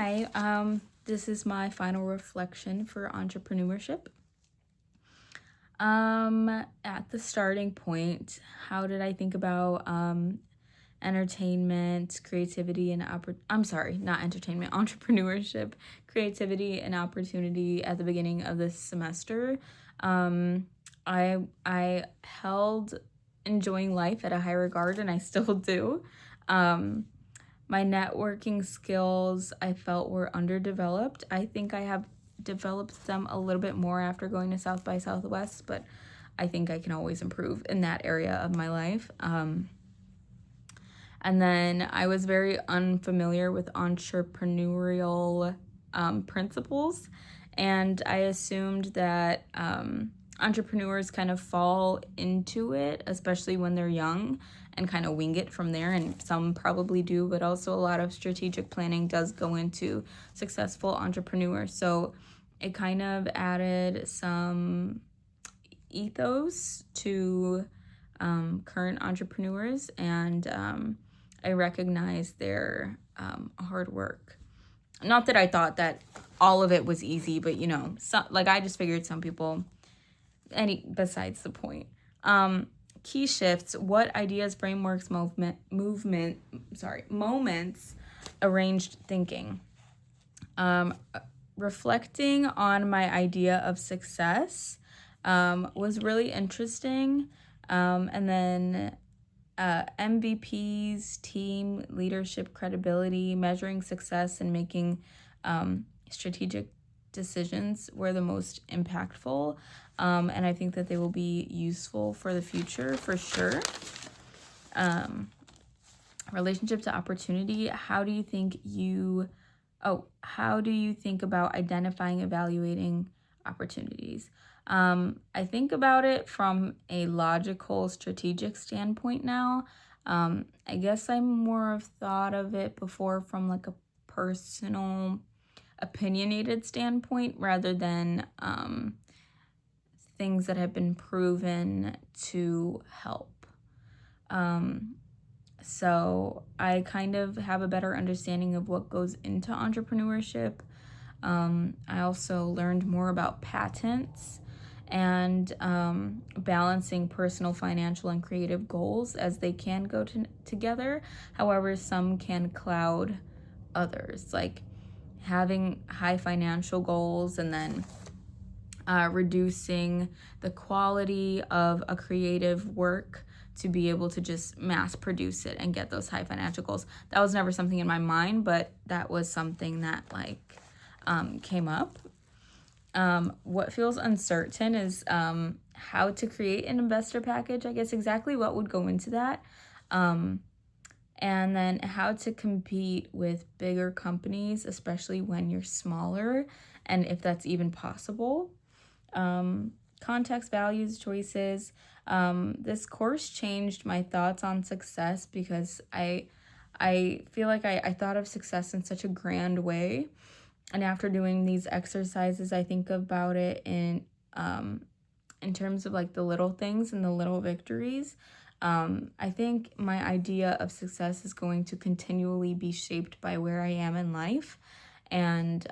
Hi, this is my final reflection for entrepreneurship. At the starting point, how did I think about entertainment, creativity, and not entertainment, entrepreneurship, creativity, and opportunity at the beginning of this semester? I held enjoying life at a high regard, and I still do. My networking skills I felt were underdeveloped. I think I have developed them a little bit more after going to South by Southwest, but I think I can always improve in that area of my life. And then I was very unfamiliar with entrepreneurial principles, and I assumed that entrepreneurs kind of fall into it, especially when they're young, and kind of wing it from there, and some probably do, but also a lot of strategic planning does go into successful entrepreneurs. So it kind of added some ethos to current entrepreneurs, and I recognize their hard work. Not that I thought that all of it was easy, but I just figured some people, besides the point. Key shifts: what ideas, frameworks, moments arranged thinking. Reflecting on my idea of success was really interesting. And then MVPs, team leadership, credibility, measuring success, and making strategic decisions were the most impactful. And I think that they will be useful for the future for sure. Relationship to opportunity. How do you think about identifying, evaluating opportunities? I think about it from a logical, strategic standpoint now. I guess I more have thought of it before from like a personal, opinionated standpoint rather than things that have been proven to help. So I kind of have a better understanding of what goes into entrepreneurship. I also learned more about patents and balancing personal, financial, and creative goals, as they can go together. However, some can cloud others, like having high financial goals and then reducing the quality of a creative work to be able to just mass produce it and get those high financial goals. That was never something in my mind, but that was something that came up. What feels uncertain is how to create an investor package, I guess exactly what would go into that. And then how to compete with bigger companies, especially when you're smaller, and if that's even possible. Context, values, choices. This course changed my thoughts on success because I feel like I thought of success in such a grand way. And after doing these exercises, I think about it in terms of like the little things and the little victories. I think my idea of success is going to continually be shaped by where I am in life, and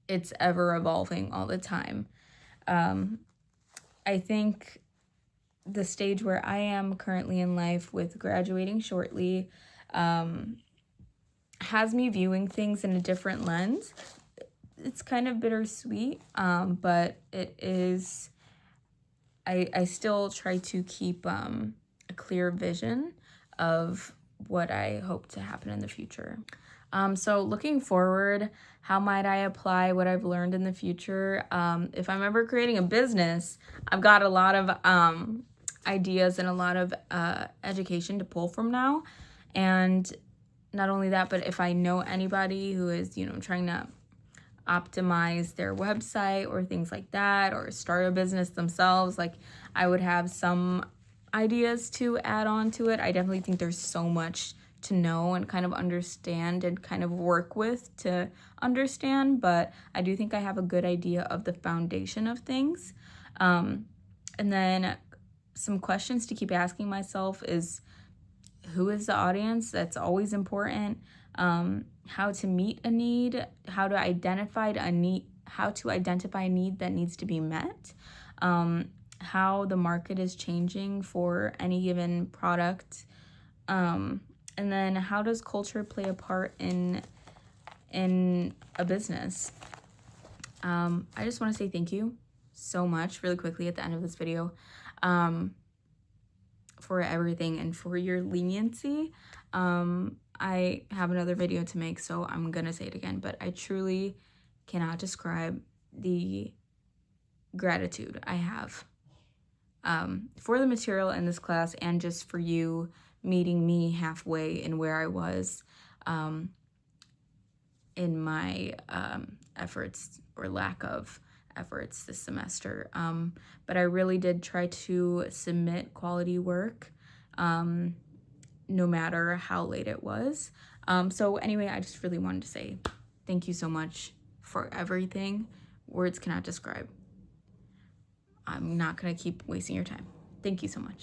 it's ever evolving all the time. I think the stage where I am currently in life, with graduating shortly, has me viewing things in a different lens. It's kind of bittersweet, but it is. I still try to keep a clear vision of what I hope to happen in the future. So looking forward, how might I apply what I've learned in the future? If I'm ever creating a business, I've got a lot of ideas and a lot of education to pull from now. And not only that, but if I know anybody who is, trying to optimize their website or things like that, or start a business themselves, I would have some ideas to add on to it. I definitely think there's so much to know and kind of understand and kind of work with to understand, but I do think I have a good idea of the foundation of things. And then some questions to keep asking myself is, who is the audience? That's always important. how to meet a need, how to identify a need that needs to be met, how the market is changing for any given product, and then how does culture play a part in a business. I just want to say thank you so much really quickly at the end of this video for everything and for your leniency. I have another video to make, so I'm gonna say it again, but I truly cannot describe the gratitude I have for the material in this class, and just for you meeting me halfway in where I was in my efforts or lack of efforts this semester. But I really did try to submit quality work no matter how late it was. So anyway, I just really wanted to say thank you so much for everything. Words cannot describe. I'm not gonna keep wasting your time. Thank you so much.